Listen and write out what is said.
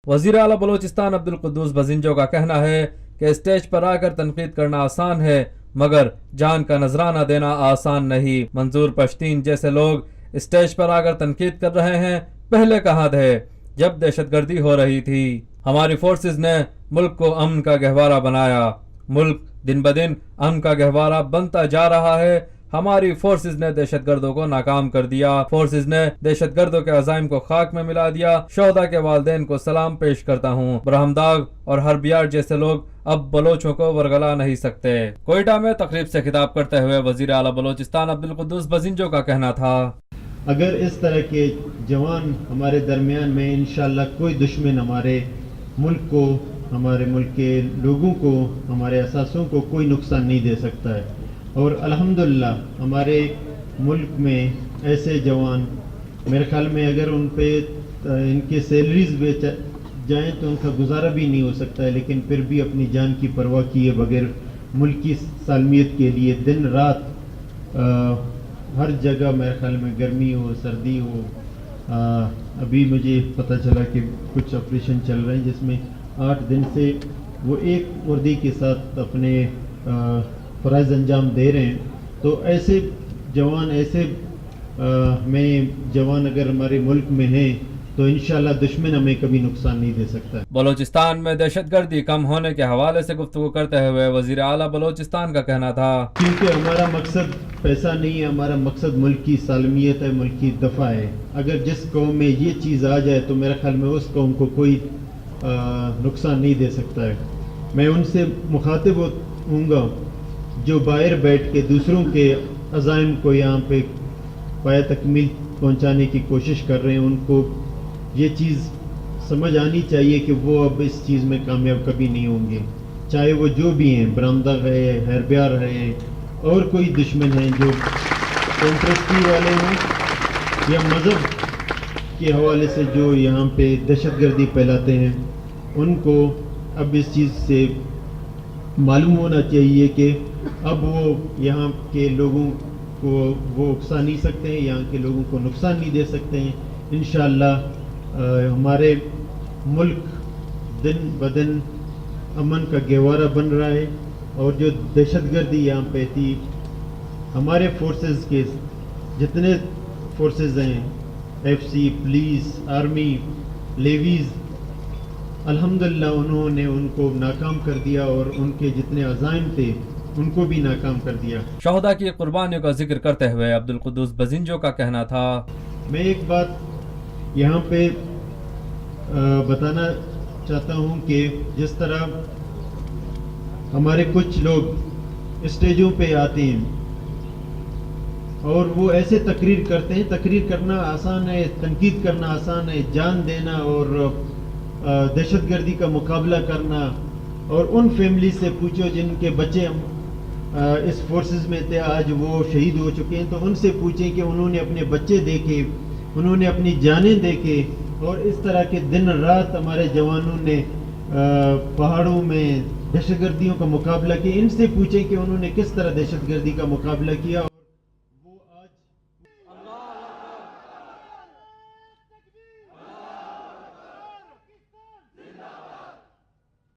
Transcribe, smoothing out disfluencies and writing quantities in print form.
वज़ीर आला बलोचिस्तान अब्दुल कुद्दूस बजिंजो का कहना है कि स्टेज पर आकर तनकीद करना आसान है मगर जान का नजराना देना आसान नहीं। मंजूर पश्तीन जैसे लोग स्टेज पर आकर तनकीद कर रहे हैं, पहले कहाँ थे जब दहशतगर्दी हो रही थी। हमारी फोर्सेस ने मुल्क को अमन का गहवारा बनाया, मुल्क दिन ब दिन अमन का गहवारा बनता जा रहा है। हमारी फोर्सेस ने दहशतगर्दों को नाकाम कर दिया, फोर्सेस ने दहशतगर्दों के अज़ाइम को खाक में मिला दिया। शोहदा के वालिदैन को सलाम पेश करता हूँ। ब्रह्मदाग और हरबियार जैसे लोग अब बलोचों को वरगला नहीं सकते। कोयटा में तकरीब से खिताब करते हुए वज़ीर आला बलोचिस्तान अब्दुल कुद्दूस बजिंजो का कहना था, अगर इस तरह के जवान हमारे दरमियान में इंशाअल्लाह कोई दुश्मन हमारे मुल्क को, हमारे मुल्क के लोगों को, हमारे असासों को कोई नुकसान नहीं दे सकता है। और अल्हम्दुलिल्लाह हमारे मुल्क में ऐसे जवान, मेरे ख्याल में अगर उन पे इनके सैलरीज बेच जाएँ तो उनका गुजारा भी नहीं हो सकता है, लेकिन फिर भी अपनी जान की परवाह किए बगैर मुल्क की सालमियत के लिए दिन रात हर जगह, मेरे ख्याल में गर्मी हो सर्दी हो, अभी मुझे पता चला कि कुछ ऑपरेशन चल रहे हैं जिसमें 8 दिन से वो एक वर्दी के साथ अपने फ़राइज़ अंजाम दे रहे हैं। तो ऐसे जवान, ऐसे में जवान अगर हमारे मुल्क में हैं तो इंशाअल्लाह दुश्मन हमें कभी नुकसान नहीं दे सकता। बलोचिस्तान में दहशतगर्दी कम होने के हवाले से गुफ्तगू करते हुए वज़ीर आला बलोचिस्तान का कहना था, क्योंकि हमारा मकसद पैसा नहीं है, हमारा मकसद मुल्क की सालमियत है, मुल्क की दफ़ा है। अगर जिस कौम में ये चीज़ आ जाए तो मेरे ख्याल में उस कौम को कोई नुकसान नहीं दे सकता है। मैं उनसे मुखातिब होऊंगा जो बाहर बैठ के दूसरों के अज़ाइम को यहाँ पे पाया तकमील पहुँचाने की कोशिश कर रहे हैं, उनको ये चीज़ समझ आनी चाहिए कि वो अब इस चीज़ में कामयाब कभी नहीं होंगे, चाहे वो जो भी हैं, ब्रह्मदाग है, हरबियार है, और कोई दुश्मन हैं जो इंटरेस्टी वाले हैं या मज़हब के हवाले से जो यहाँ पे दहशतगर्दी फैलाते हैं। उनको अब इस चीज़ से मालूम होना चाहिए कि अब वो यहाँ के लोगों को वो उकसा नहीं सकते हैं, यहाँ के लोगों को नुकसान नहीं दे सकते हैं। इंशाअल्लाह हमारे मुल्क दिन ब दिन अमन का गहवारा बन रहा है, और जो दहशतगर्दी यहाँ पे थी, हमारे फोर्सेस के जितने फोर्सेस हैं, एफसी, पुलिस, आर्मी, लेवीज़, अल्हम्दुलिल्लाह उन्होंने उनको नाकाम कर दिया और उनके जितने अज़ाइम थे उनको भी नाकाम कर दिया। शोहदा की कुर्बानियों का जिक्र करते हुए अब्दुल कुद्दूस बजिंजो का कहना था, मैं एक बात यहाँ पे बताना चाहता हूँ कि जिस तरह हमारे कुछ लोग स्टेजों पे आते हैं और वो ऐसे तकरीर करते हैं, तकरीर करना आसान है, तनकीद करना आसान है, जान देना और दहशतगर्दी का मुकाबला करना। और उन फैमिली से पूछो जिनके बच्चे इस फोर्सेस में थे, आज वो शहीद हो चुके हैं, तो उनसे पूछें कि उन्होंने अपने बच्चे देखे, उन्होंने अपनी जानें देखे, और इस तरह के दिन रात हमारे जवानों ने पहाड़ों में दहशतगर्दियों का मुकाबला किया। इनसे पूछें कि उन्होंने किस तरह दहशतगर्दी का मुकाबला किया